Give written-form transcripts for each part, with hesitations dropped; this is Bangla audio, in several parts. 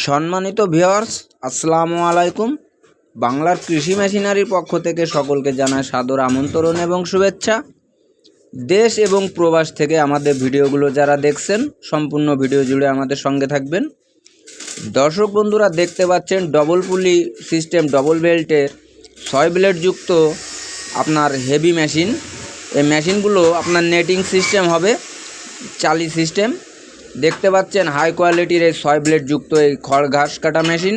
সম্মানিত ভিউয়ার্স, আসসালামু আলাইকুম। বাংলার কৃষি মেশিনারির পক্ষ থেকে সকলকে জানাই সাদর আমন্ত্রণ এবং শুভেচ্ছা। দেশ এবং প্রবাস থেকে আমাদের ভিডিওগুলো যারা দেখছেন, সম্পূর্ণ ভিডিও জুড়ে আমাদের সঙ্গে থাকবেন। দর্শক বন্ধুরা, দেখতে পাচ্ছেন ডবল পুলি সিস্টেম, ডবল বেল্টের 6 ব্লেড যুক্ত আপনার হেভি মেশিন। এই মেশিনগুলো আপনার নেটিং সিস্টেম হবে, চালি সিস্টেম। দেখতে পাচ্ছেন হাই কোয়ালিটির এই 6 ব্লেড যুক্ত এই খড় ঘাস কাটা মেশিন।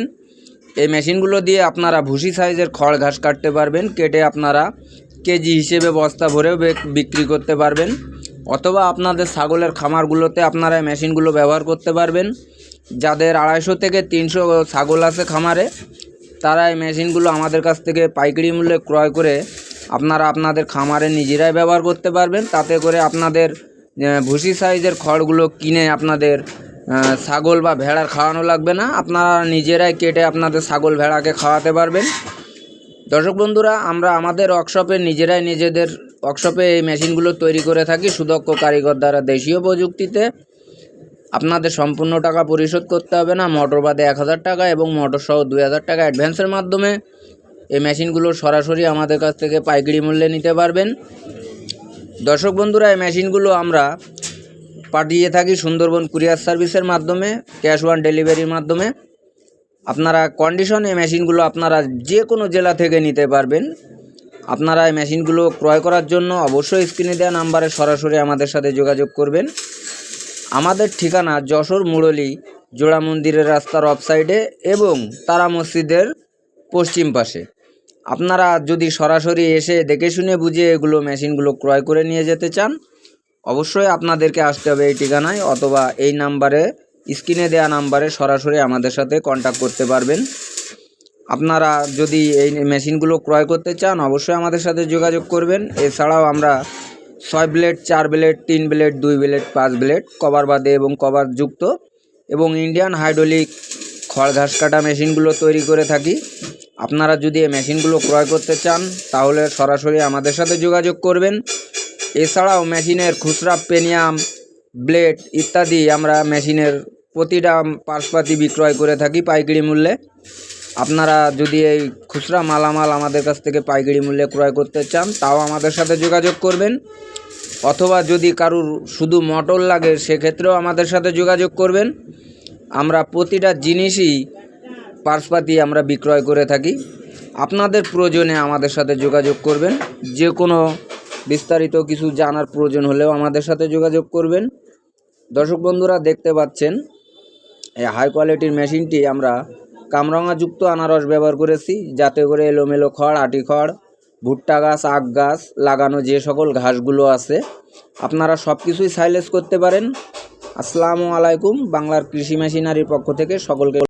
এই মেশিনগুলো দিয়ে আপনারা ভুসি সাইজের খড় ঘাস কাটতে পারবেন, কেটে আপনারা কেজি হিসেবে বস্তা ভরেও বিক্রি করতে পারবেন, অথবা আপনাদের ছাগলের খামারগুলোতে আপনারা এই মেশিনগুলো ব্যবহার করতে পারবেন। যাদের 250 থেকে 300 ছাগল আছে খামারে, তারা এই মেশিনগুলো আমাদের কাছ থেকে পাইকারি মূল্যে ক্রয় করে আপনারা আপনাদের খামারে নিজেরাই ব্যবহার করতে পারবেন। তাতে করে আপনাদের ভুসি সাইজের খড়গুলো কিনে আপনাদের ছাগল বা ভেড়ার খাওয়ানো লাগবে না, আপনারা নিজেরাই কেটে আপনাদের ছাগল ভেড়াকে খাওয়াতে পারবেন। দর্শক বন্ধুরা, আমরা আমাদের ওয়ার্কশপে নিজেদের ওয়ার্কশপে এই মেশিনগুলো তৈরি করে থাকি সুদক্ষ কারিগর দ্বারা, দেশীয় প্রযুক্তিতে। আপনাদের সম্পূর্ণ টাকা পরিশোধ করতে হবে না, মোটর বাদে 1000 টাকা এবং মোটর সহ 2000 টাকা অ্যাডভান্সের মাধ্যমে এই মেশিনগুলো সরাসরি আমাদের কাছ থেকে পাইকারি মূল্যে নিতে পারবেন। দর্শক বন্ধুরা, এই মেশিনগুলো আমরা পাঠিয়ে থাকি সুন্দরবন কুরিয়ার সার্ভিসের মাধ্যমে, ক্যাশ অন ডেলিভারির মাধ্যমে। আপনারা কন্ডিশন এই মেশিনগুলো আপনারা যে কোনো জেলা থেকে নিতে পারবেন। আপনারা এই মেশিনগুলো ক্রয় করার জন্য অবশ্যই স্ক্রিনে দেওয়া নাম্বারে সরাসরি আমাদের সাথে যোগাযোগ করবেন। আমাদের ঠিকানা যশোর মুরলী জোড়া মন্দিরের রাস্তার অফ সাইডে এবং তারা মসজিদের পশ্চিম পাশে। আপনারা যদি সরাসরি এসে দেখে শুনে বুঝে এগুলো মেশিনগুলো ক্রয় করে নিয়ে যেতে চান, অবশ্যই আপনাদেরকে আসতে হবে এই ঠিকানায়, অথবা এই নাম্বারে, স্ক্রিনে দেওয়া নাম্বারে সরাসরি আমাদের সাথে কন্ট্যাক্ট করতে পারবেন। আপনারা যদি এই মেশিনগুলো ক্রয় করতে চান, অবশ্যই আমাদের সাথে যোগাযোগ করবেন। এছাড়াও আমরা 6 blade, 4 blade, 3 blade, 2 blade, 5 blade, cover বাদে এবং কভার যুক্ত এবং ইন্ডিয়ান হাইড্রোলিক খড় ঘাস কাটা মেশিনগুলো তৈরি করে থাকি। আপনারা যদি এই মেশিনগুলো ক্রয় করতে চান, তাহলে সরাসরি আমাদের সাথে যোগাযোগ করবেন। এছাড়াও মেশিনের খুচরা পেনিয়াম, ব্লেড ইত্যাদি আমরা মেশিনের প্রতিটা পার্টসপাতি বিক্রয় করে থাকি পাইকারি মূল্যে। আপনারা যদি এই খুচরা মালামাল আমাদের কাছ থেকে পাইকারি মূল্যে ক্রয় করতে চান, তাও আমাদের সাথে যোগাযোগ করবেন। অথবা যদি কারুর শুধু মোটর লাগে, সেক্ষেত্রেও আমাদের সাথে যোগাযোগ করবেন। আমরা প্রতিটা জিনিসই পার্টসপাতি আমরা বিক্রয় করে থাকি। আপনাদের প্রয়োজনে আমাদের সাথে যোগাযোগ করবেন। যে কোনো বিস্তারিত কিছু জানার প্রয়োজন হলেও আমাদের সাথে যোগাযোগ করবেন। দর্শক বন্ধুরা, দেখতে পাচ্ছেন এই হাই কোয়ালিটির মেশিনটি আমরা কামরাঙাযুক্ত আনারস ব্যবহার করেছি, যাতে করে এলোমেলো খড়, আটি খড়, ভুট্টা গাছ, আখ গাছ লাগানো যে সকল ঘাসগুলো আছে, আপনারা সব কিছুই সাইলেজ করতে পারেন। আসসালামু আলাইকুম। বাংলার কৃষি মেশিনারির পক্ষ থেকে সকলকে